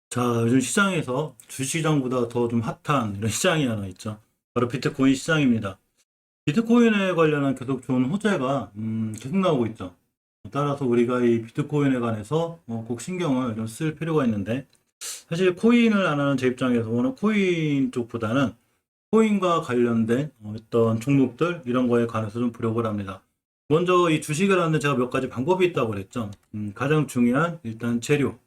자, 요즘 시장에서 주시장보다 더 좀 핫한 이런 시장이 하나 있죠. 바로 비트코인 시장입니다. 비트코인에 관련한 계속 좋은 호재가 계속 나오고 있죠. 따라서 우리가 이 비트코인에 관해서 꼭 신경을 좀 쓸 필요가 있는데, 사실 코인을 안 하는 제 입장에서는 코인 쪽보다는 코인과 관련된 어떤 종목들 이런 거에 관해서 좀 보려고 합니다. 먼저 이 주식을 하는 제가 몇 가지 방법이 있다고 그랬죠. 가장 중요한 일단 재료.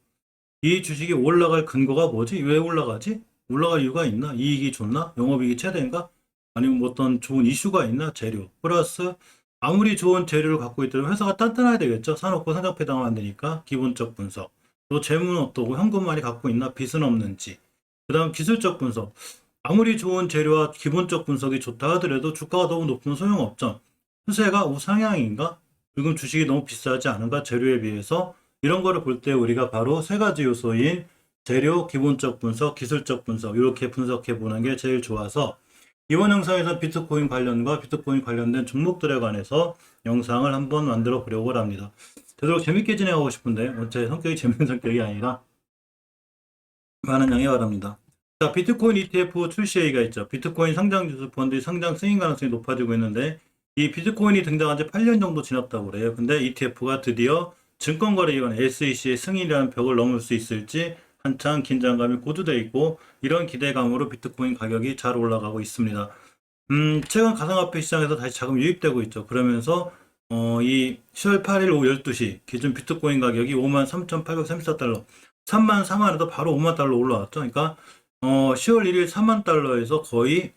이 주식이 올라갈 근거가 뭐지? 왜 올라가지? 올라갈 이유가 있나? 이익이 좋나? 영업이익이 최대인가? 아니면 뭐 어떤 좋은 이슈가 있나? 재료. 플러스 아무리 좋은 재료를 갖고 있더라도 회사가 단단해야 되겠죠. 사놓고 상장폐 당하면 안 되니까 기본적 분석. 또 재무는 어떠고 현금 많이 갖고 있나? 빚은 없는지. 그 다음 기술적 분석. 아무리 좋은 재료와 기본적 분석이 좋다 하더라도 주가가 너무 높으면 소용없죠. 추세가 우상향인가? 지금 주식이 너무 비싸지 않은가? 재료에 비해서 이런 거를 볼 때 우리가 바로 세 가지 요소인 재료, 기본적 분석, 기술적 분석 이렇게 분석해 보는 게 제일 좋아서 이번 영상에서 비트코인 관련과 비트코인 관련된 종목들에 관해서 영상을 한번 만들어 보려고 합니다. 되도록 재밌게 진행하고 싶은데 제 성격이 재밌는 성격이 아니라 많은 양해 바랍니다. 자, 비트코인 ETF 출시 얘기가 있죠. 비트코인 상장 주주 펀드 상장 승인 가능성이 높아지고 있는데 이 비트코인이 등장한 지 8년 정도 지났다고 그래요. 근데 ETF가 드디어 증권거래위원 SEC의 승인이라는 벽을 넘을 수 있을지 한창 긴장감이 고조되어 있고 이런 기대감으로 비트코인 가격이 잘 올라가고 있습니다. 최근 가상화폐 시장에서 다시 자금 유입되고 있죠. 그러면서 이 10월 8일 오후 12시 기준 비트코인 가격이 53,834달러, 3만 4만에서 바로 5만 달러 올라왔죠. 그러니까 10월 1일 4만 달러에서 거의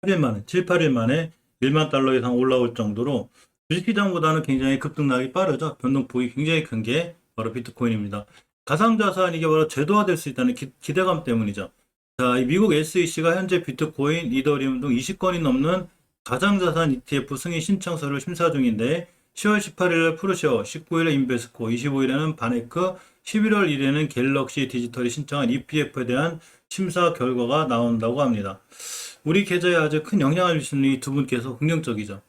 8일 만에, 7, 8일 만에 1만 달러 이상 올라올 정도로 주식시장보다는 굉장히 급등락이 빠르죠. 변동폭이 굉장히 큰 게 바로 비트코인입니다. 가상자산 이게 바로 제도화될 수 있다는 기대감 때문이죠. 자, 이 미국 SEC가 현재 비트코인, 이더리움 등 20건이 넘는 가상자산 ETF 승인 신청서를 심사 중인데 10월 18일에 프루시어, 19일에 인베스코, 25일에는 바네크, 11월 1일에는 갤럭시 디지털이 신청한 EPF에 대한 심사 결과가 나온다고 합니다. 우리 계좌에 아주 큰 영향을 미치는 이 두 분께서 긍정적이죠.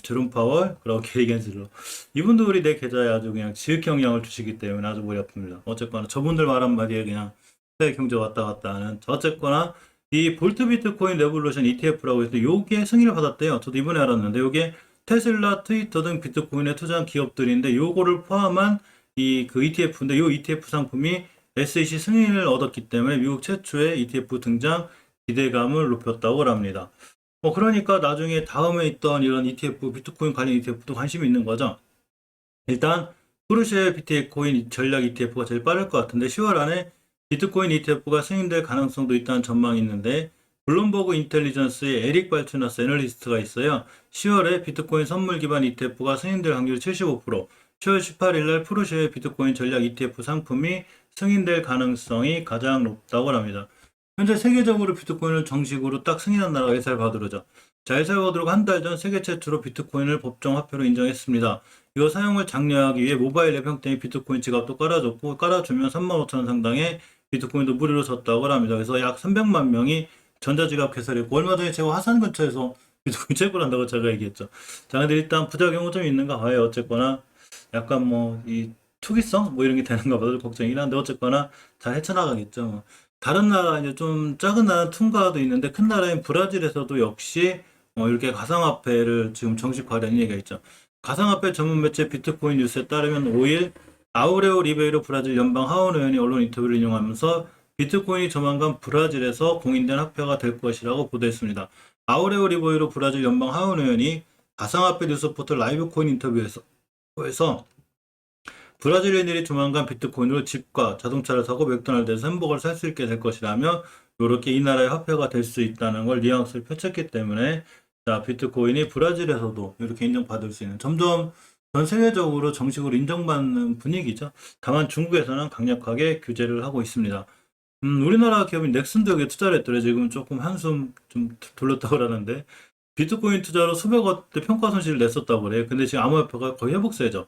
제롬 파월, 그리고 게리 겐슬러. 이분도 우리 내 계좌에 아주 그냥 지극히 영향을 주시기 때문에 아주 머리 아픕니다. 어쨌거나 저분들 말 한마디에 그냥 세 경제 왔다 갔다 하는. 어쨌거나 이 볼트 비트코인 레볼루션 ETF라고 해서 요게 승인을 받았대요. 저도 이번에 알았는데 요게 테슬라, 트위터 등 비트코인에 투자한 기업들인데 요거를 포함한 이 그 ETF인데 요 ETF 상품이 SEC 승인을 얻었기 때문에 미국 최초의 ETF 등장 기대감을 높였다고 합니다. 그러니까 나중에 다음에 있던 이런 ETF, 비트코인 관련 ETF도 관심이 있는 거죠. 일단, 프루시의 비트코인 전략 ETF가 제일 빠를 것 같은데, 10월 안에 비트코인 ETF가 승인될 가능성도 있다는 전망이 있는데, 블룸버그 인텔리전스의 에릭 발투나스 애널리스트가 있어요. 10월에 비트코인 선물 기반 ETF가 승인될 확률이 75%, 10월 18일 날 프루시의 비트코인 전략 ETF 상품이 승인될 가능성이 가장 높다고 합니다. 현재 세계적으로 비트코인을 정식으로 딱 승인한 나라가 엘살바도르죠. 자, 엘살바도르가 한 달 전 세계 최초로 비트코인을 법정 화폐로 인정했습니다. 이거 사용을 장려하기 위해 모바일 앱 형태의 비트코인 지갑도 깔아줬고 깔아주면 35,000원 상당의 비트코인도 무료로 줬다고 합니다. 그래서 약 300만 명이 전자지갑 개설했고 얼마 전에 제가 화산 근처에서 비트코인 체크를 한다고 제가 얘기했죠. 자, 근데 일단 부작용은 좀 있는가 봐요. 어쨌거나 약간 뭐 이 투기성 뭐 이런 게 되는가 봐도 걱정이긴 한데 어쨌거나 잘 헤쳐나가겠죠. 다른 나라 이제 좀 작은 나라 퉁가도 있는데 큰 나라인 브라질에서도 역시 이렇게 가상화폐를 지금 정식화하려는 얘기가 있죠. 가상화폐 전문 매체 비트코인 뉴스에 따르면 5일 아우레오 리베이로 브라질 연방 하원 의원이 언론 인터뷰를 인용하면서 비트코인이 조만간 브라질에서 공인된 화폐가 될 것이라고 보도했습니다. 아우레오 리베이로 브라질 연방 하원 의원이 가상화폐 뉴스 포털 라이브 코인 인터뷰에서 브라질인들이 조만간 비트코인으로 집과 자동차를 사고 맥도날드에서 햄버거를 살 수 있게 될 것이라며 이렇게 이 나라의 화폐가 될 수 있다는 걸 뉘앙스를 펼쳤기 때문에 자, 비트코인이 브라질에서도 이렇게 인정받을 수 있는 점점 전 세계적으로 정식으로 인정받는 분위기죠. 다만 중국에서는 강력하게 규제를 하고 있습니다. 우리나라 기업인 넥슨도 여기에 투자를 했더래. 지금 조금 한숨 좀 돌렸다고 그러는데 비트코인 투자로 수백억대 평가 손실을 냈었다고 그래요. 근데 지금 암호화폐가 거의 회복세죠.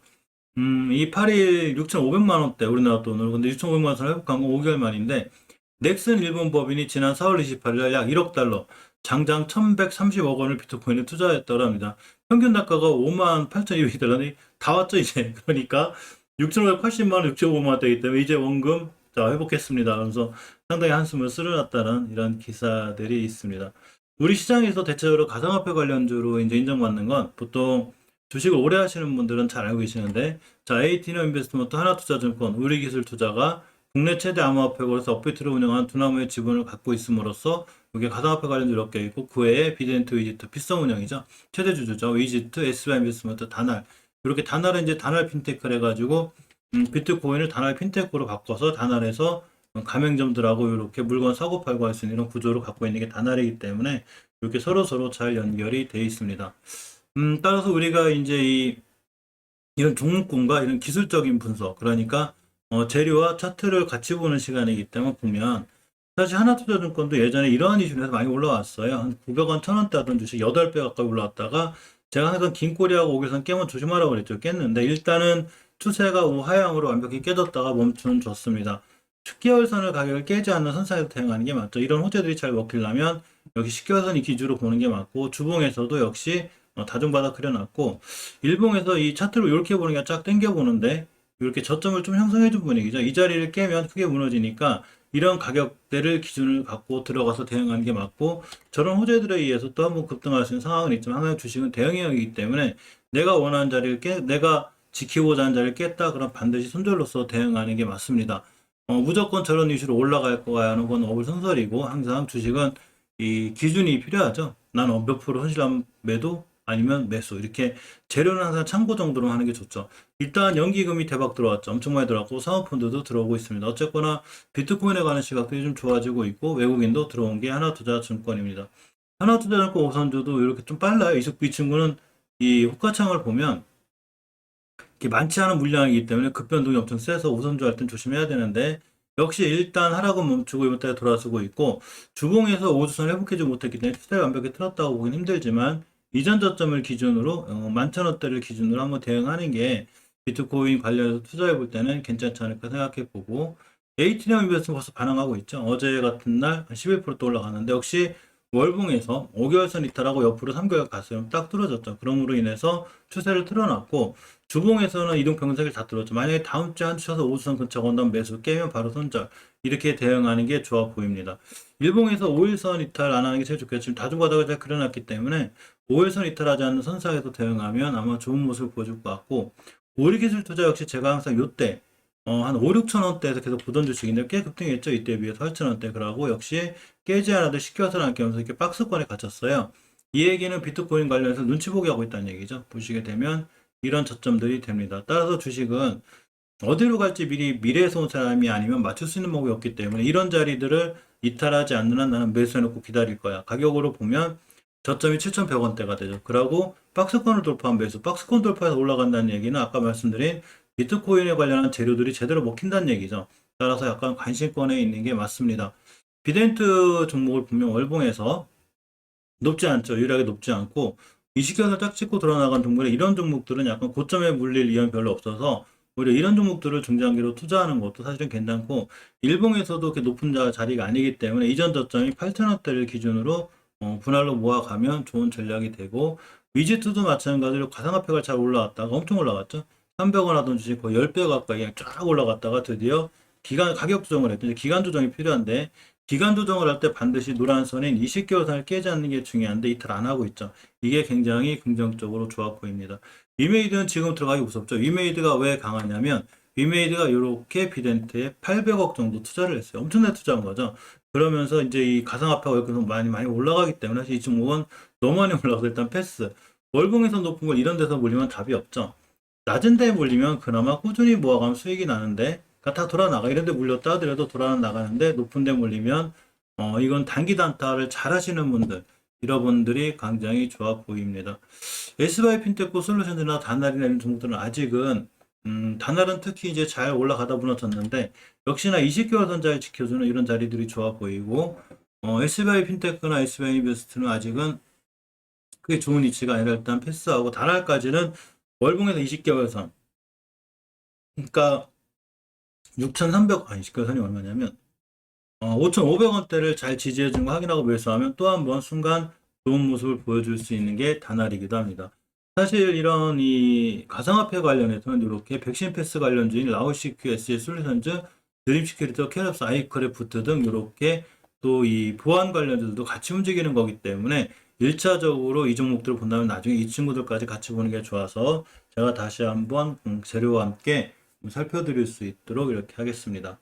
이 8일 6,500만 원대 우리나라 돈으로. 근데 6,500만 원을 회복한 건 5개월 만인데 넥슨 일본 법인이 지난 4월 28일 약 1억 달러, 장장 1,130억 원을 비트코인에 투자했다고 합니다. 평균 단가가 58,200달러니 다 왔죠 이제. 그러니까 6,580만 원, 6,500만 원 되기 때문에 이제 원금 자, 회복했습니다. 그래서 상당히 한숨을 쓸어놨다는 이런 기사들이 있습니다. 우리 시장에서 대체적으로 가상화폐 관련주로 이제 인정받는 건 보통 주식을 오래 하시는 분들은 잘 알고 계시는데, 자, 에이티너 인베스트먼트 하나투자증권, 우리기술투자가 국내 최대 암호화폐거래소 업비트를 운영한 두나무의 지분을 갖고 있음으로써 이게 가상화폐 관련주 몇 개 있고 그 외에 비덴트, 위지트, 필성 운영이죠. 최대 주주죠. 위지트, SBI 인베스트먼트, 다날. 이렇게 다날은 이제 다날 핀테크를 해가지고 비트코인을 다날 핀테크로 바꿔서 다날에서 가맹점들하고 이렇게 물건 사고 팔고 할 수 있는 이런 구조를 갖고 있는 게 다날이기 때문에 이렇게 서로 잘 연결이 되어 있습니다. 따라서 우리가 이제 이런 종목군과 이런 기술적인 분석, 그러니까 재료와 차트를 같이 보는 시간이기 때문에 보면 사실 하나투자증권도 예전에 이러한 이슈에서 많이 올라왔어요. 한 900원, 1000원대 하던 주식 8배 가까이 올라왔다가 제가 항상 긴 꼬리하고 오길선 깨면 조심하라고 그랬죠. 깼는데 일단은 추세가 우하향으로 완벽히 깨졌다가 멈춤 줬습니다. 10개월선을 가격을 깨지 않는 선상에서 대응하는 게 맞죠. 이런 호재들이 잘 먹히려면 여기 10개월선이 기준으로 보는 게 맞고 주봉에서도 역시 다중바닥 그려놨고 일봉에서 이 차트를 이렇게 보는 게 쫙 당겨 보는데 이렇게 저점을 좀 형성해 준 분위기죠. 이 자리를 깨면 크게 무너지니까 이런 가격대를 기준을 갖고 들어가서 대응하는 게 맞고 저런 호재들에 의해서 또 한번 급등할 수 있는 상황은 있지만 항상 주식은 대응형이기 때문에 내가 원하는 자리를 내가 지키고자 하는 자리를 깼다 그럼 반드시 손절로서 대응하는 게 맞습니다. 무조건 저런 이슈로 올라갈 거야 하는 건 어불성설이고 항상 주식은 이 기준이 필요하죠. 난 몇 프로 손실한 매도 아니면 매수 이렇게 재료는 항상 참고 정도로 하는 게 좋죠. 일단 연기금이 대박 들어왔죠. 엄청 많이 들어왔고 사모펀드도 들어오고 있습니다. 어쨌거나 비트코인에 관한 시각들이 좀 좋아지고 있고 외국인도 들어온 게 하나투자증권입니다. 하나투자증권 우선주도 이렇게 좀 빨라요. 이 친구는 이 호가창을 보면 이게 많지 않은 물량이기 때문에 급변동이 엄청 세서 우선주 할 땐 조심해야 되는데 역시 일단 하락은 멈추고 이번 달에 돌아서고 있고 주봉에서 5주선 회복하지 못했기 때문에 추세를 완벽히 틀었다고 보긴 힘들지만 이전 저점을 기준으로 11,000원대를 기준으로 한번 대응하는 게 비트코인 관련해서 투자해 볼 때는 괜찮지 않을까 생각해 보고 에이티리엄 인베스트는 벌써 반응하고 있죠. 어제 같은 날 11%또 올라가는데 역시 월봉에서 5개월선 이탈하고 옆으로 3개월 갔어요. 딱 뚫어졌죠. 그럼으로 인해서 추세를 틀어놨고 주봉에서는 이동평균선을 다 뚫었죠. 만약에 다음 주에 한 주셔서 5주선 근처 건너면 매수 깨면 바로 손절 이렇게 대응하는 게 좋아 보입니다. 일봉에서 5일선 이탈 안 하는 게 제일 좋겠죠. 지금 다중바닥을 잘 그려놨기 때문에 5일선 이탈하지 않는 선상에서 대응하면 아마 좋은 모습을 보여줄 것 같고 우리기술 투자 역시 제가 항상 요때 한 5, 6천 원대에서 계속 보던 주식인데 꽤 급등했죠. 이때 비해서 8천 원대. 그러고 역시 깨지 않아도 시켜서는 안 깨면서 이렇게 박스권에 갇혔어요. 이 얘기는 비트코인 관련해서 눈치 보기 하고 있다는 얘기죠. 보시게 되면 이런 저점들이 됩니다. 따라서 주식은 어디로 갈지 미리 미래에서 온 사람이 아니면 맞출 수 있는 방법이 없기 때문에 이런 자리들을 이탈하지 않는 한 나는 매수해놓고 기다릴 거야. 가격으로 보면 저점이 7,100원대가 되죠. 그러고 박스권을 돌파한 매수, 박스권 돌파해서 올라간다는 얘기는 아까 말씀드린 비트코인에 관련한 재료들이 제대로 먹힌다는 얘기죠. 따라서 약간 관심권에 있는 게 맞습니다. 비덴트 종목을 보면 월봉에서 높지 않죠. 유일하게 높지 않고 이시켜서 딱 찍고 드러나간 종목에 이런 종목들은 약간 고점에 물릴 위험이 별로 없어서 오히려 이런 종목들을 중장기로 투자하는 것도 사실은 괜찮고 일봉에서도 그렇게 높은 자리가 아니기 때문에 이전 저점이 8,000원대를 기준으로 분할로 모아가면 좋은 전략이 되고 위지트도 마찬가지로 가상화폐가 잘 올라왔다가 엄청 올라갔죠. 300원 하던 주식 거의 10배 가까이 쫙 올라갔다가 드디어 가격 조정을 했죠. 기간 조정이 필요한데 기간 조정을 할 때 반드시 노란 선인 20개월 선을 깨지 않는 게 중요한데 이탈 안 하고 있죠. 이게 굉장히 긍정적으로 좋아 보입니다. 위메이드는 지금 들어가기 무섭죠. 위메이드가 왜 강하냐면 위메이드가 이렇게 비덴트에 800억 정도 투자를 했어요. 엄청나게 투자한 거죠. 그러면서 이제 이 가상화폐가 이렇게 많이 올라가기 때문에 이 종목은 너무 많이 올라가서 일단 패스. 월봉에서 높은 걸 이런 데서 몰리면 답이 없죠. 낮은 데 몰리면 그나마 꾸준히 모아가면 수익이 나는데 다 돌아 나가. 이런 데 물렸다 하더라도 돌아 나가는데 높은 데 몰리면 이건 단기 단타를 잘 하시는 분들 여러분들이 굉장히 좋아 보입니다. SBI 핀테코 솔루션이나 다날이나 이런 종목들은 아직은 다날은 특히 이제 잘 올라가다 무너졌는데 역시나 20개월 선자를 지켜주는 이런 자리들이 좋아 보이고 SBI 핀테크나 SBI 인베스트는 아직은 그게 좋은 위치가 아니라 일단 패스하고 다날까지는 월봉에서 20개월 선 그러니까 6,300 아니 20개월 선이 얼마냐면 5,500원대를 잘 지지해준 거 확인하고 매수하면 또 한 번 순간 좋은 모습을 보여줄 수 있는 게 다날이기도 합니다. 사실 이런 이 가상화폐 관련해서는 이렇게 백신 패스 관련주인 라오시큐 SJ 솔루션즈 드림시큐리티와 캐럽스, 아이크래프트 등 이렇게 또 이 보안 관련주들도 같이 움직이는 거기 때문에 1차적으로 이 종목들을 본다면 나중에 이 친구들까지 같이 보는 게 좋아서 제가 다시 한번 재료와 함께 살펴드릴 수 있도록 이렇게 하겠습니다.